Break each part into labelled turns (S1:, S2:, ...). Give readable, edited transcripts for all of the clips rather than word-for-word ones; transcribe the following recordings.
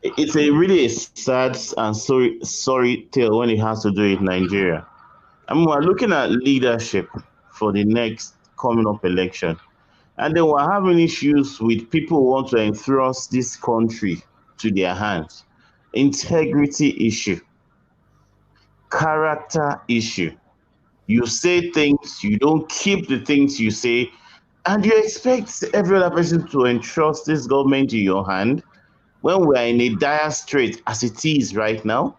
S1: It's a really sad and sorry tale when it has to do with Nigeria. I mean, we're looking at leadership for the next coming up election. And then we're having issues with people who want to entrust this country to their hands. Integrity issue, character issue. You say things, you don't keep the things you say, and you expect every other person to entrust this government in your hand when we are in a dire strait as it is right now?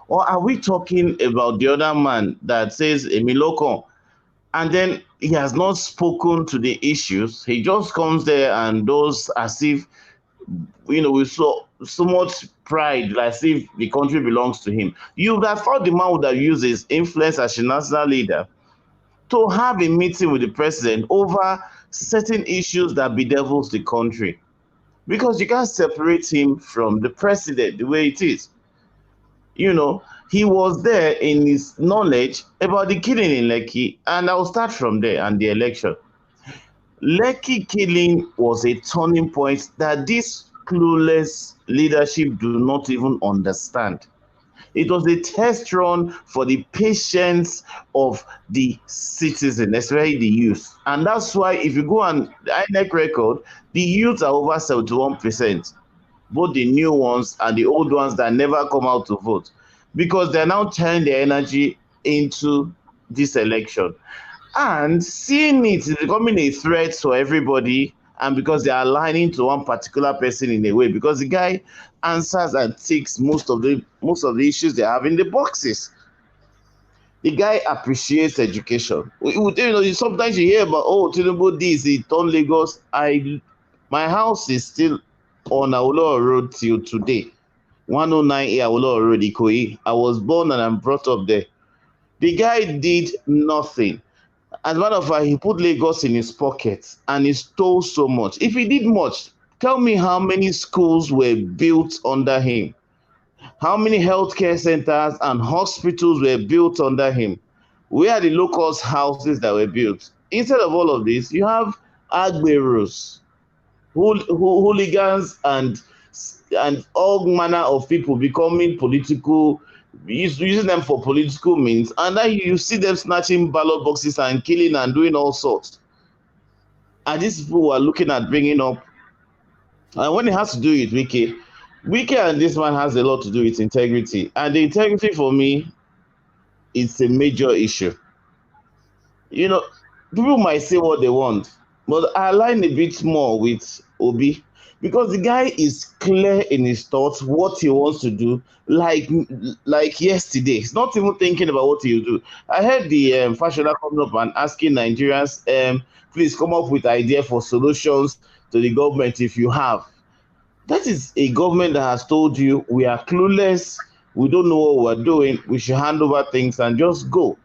S1: Or are we talking about the other man that says Emilokon and then he has not spoken to the issues? He just comes there and does as if, with so much pride, like as if the country belongs to him. You would have thought the man would have used his influence as a national leader to have a meeting with the president over certain issues that bedevils the country. Because you can't separate him from the president the way it is. You know, he was there in his knowledge about the killing in Lekki, and I'll start from there and the election. Lekki killing was a turning point that this clueless leadership do not even understand. It was a test run for the patience of the citizen, especially the youth. And that's why if you go on the INEC record, the youth are over 71%, both the new ones and the old ones that never come out to vote, because they're now turning their energy into this election. And seeing it is becoming a threat for everybody, and because they are aligning to one particular person in a way, because the guy answers and takes most of the issues they have in the boxes. The guy appreciates education. Sometimes you hear about, oh, Tinubu this, he turned Lagos. My house is still on Awolowo Road till today. 109A Awolowo Road, Ikoyi. I was born and I'm brought up there. The guy did nothing. As a matter of fact, he put Lagos in his pocket and he stole so much. If he did much, tell me how many schools were built under him. How many healthcare centers and hospitals were built under him? Where are the locals' houses that were built? Instead of all of this, you have Agberos, hooligans, and all manner of people becoming political, using them for political means, and then you see them snatching ballot boxes and killing and doing all sorts. And these people who are looking at bringing up, and when it has to do with Wike and this man has a lot to do with integrity. And the integrity for me, it's a major issue. You know, people might say what they want, but I align a bit more with Obi because the guy is clear in his thoughts, what he wants to do, like yesterday. He's not even thinking about what he'll do. I heard the fashioner coming up and asking Nigerians, please come up with idea for solutions to the government if you have. That is a government that has told you we are clueless, we don't know what we're doing, we should hand over things and just go.